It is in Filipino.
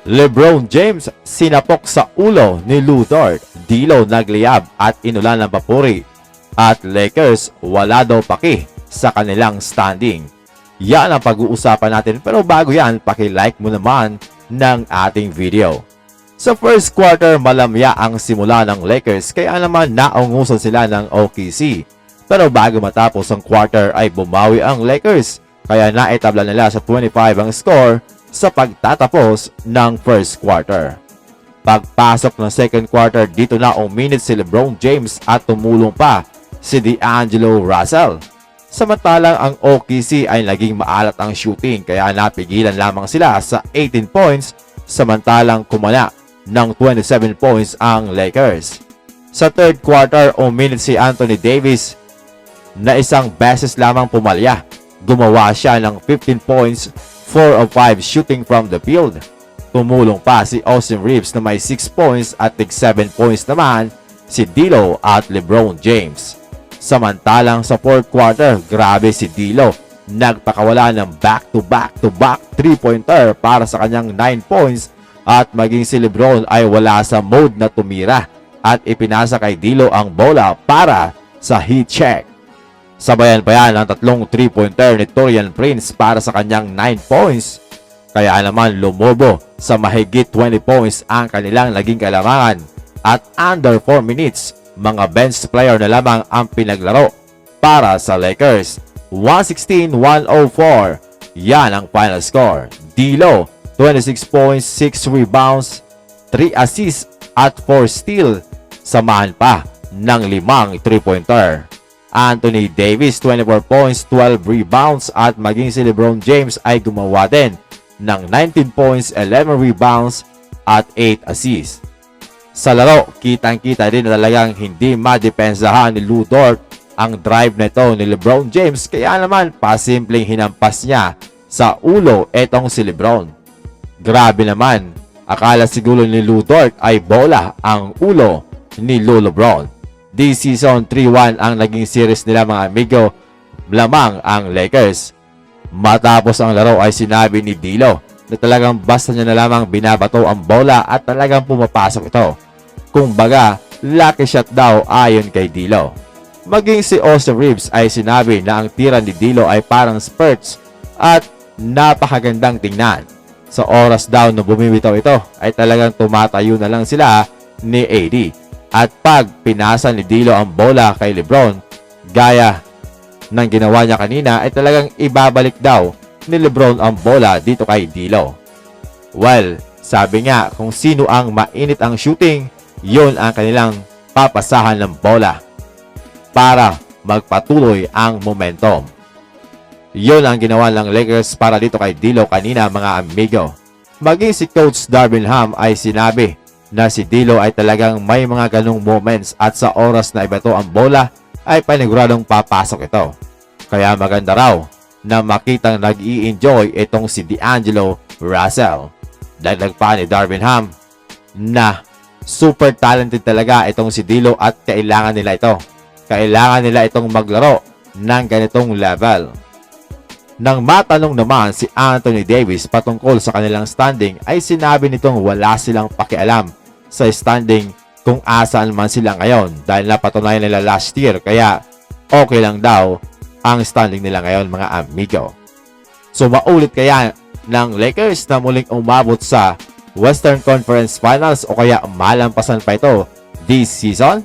LeBron James sinapok sa ulo ni Lu Dort, D'Lo nagliyab at inulan ng papuri. At Lakers wala daw paki sa kanilang standing. Yan ang pag-uusapan natin, pero bago yan, paki-like mo naman ng ating video. Sa first quarter, malamya ang simula ng Lakers kaya naman naungusan sila ng OKC. Pero bago matapos ang quarter ay bumawi ang Lakers kaya naitabla nila sa 25 ang score sa pagtatapos ng first quarter. Pagpasok ng second quarter, dito na uminit si LeBron James at tumulong pa si D'Angelo Russell. Samantalang ang OKC ay naging maalat ang shooting kaya napigilan lamang sila sa 18 points samantalang kumana ng 27 points ang Lakers. Sa third quarter, uminit si Anthony Davis na isang beses lamang pumalya. Gumawa siya ng 15 points, 4 of 5 shooting from the field. Tumulong pa si Austin Reeves na may 6 points at 7 points naman si D'Lo at LeBron James. Samantalang sa fourth quarter, grabe si D'Lo. Nagpakawala ng back-to-back 3-pointer para sa kanyang 9 points at maging si LeBron ay wala sa mode na tumira at ipinasa kay D'Lo ang bola para sa heat check. Sabayan pa yan ang tatlong 3-pointer ni Taurean Prince para sa kanyang 9 points. Kaya naman lumobo sa mahigit 20 points ang kanilang naging kalamangan at under 4 minutes, mga bench player na lamang ang pinaglaro para sa Lakers. 116-104. Yan ang final score. D'Lo, 26 points, 6 rebounds, 3 assists at 4 steal. Samahan pa ng 5 3-pointer. Anthony Davis, 24 points, 12 rebounds at maging si LeBron James ay gumawa din ng 19 points, 11 rebounds at 8 assists. Sa laro, kitang-kita din na talagang hindi madepensahan ni Lu Dort ang drive na ito ni LeBron James kaya naman pasimpleng hinampas niya sa ulo etong si LeBron. Grabe naman, akala siguro ni Lu Dort ay bola ang ulo ni LeBron. This season 3-1 ang naging series nila mga amigo, lamang ang Lakers. Matapos ang laro ay sinabi ni D'Lo na talagang basta niya na lamang binabato ang bola at talagang pumapasok ito. Kumbaga, lucky shot daw ayon kay D'Lo. Maging si Austin Reeves ay sinabi na ang tira ni D'Lo ay parang spurts at napakagandang tingnan. Sa oras daw na bumibitaw ito ay talagang tumatayo na lang sila ni AD. At pag pinasa ni D'Lo ang bola kay LeBron, gaya ng ginawa niya kanina ay talagang ibabalik daw ni LeBron ang bola dito kay D'Lo. Well, sabi nga kung sino ang mainit ang shooting, yun ang kanilang papasahan ng bola para magpatuloy ang momentum. Yun ang ginawa ng Lakers para dito kay D'Lo kanina mga amigo. Maging si Coach Darvin Ham ay sinabi na si D'Lo ay talagang may mga ganong moments at sa oras na ibato ang bola ay paniguradong papasok ito. Kaya maganda raw na makitang nag-i-enjoy itong si D'Angelo Russell. Dagdag pa ni Darvin Ham na super talented talaga itong si D'Lo at kailangan nila ito. Kailangan nila itong maglaro ng ganitong level. Nang matanong naman si Anthony Davis patungkol sa kanilang standing ay sinabi nitong wala silang pakialam sa standing kung asaan man sila ngayon dahil napatunayan nila last year kaya okay lang daw ang standing nila ngayon mga amigo. So maulit kaya ng Lakers na muling umabot sa Western Conference Finals o kaya malampasan pa ito this season?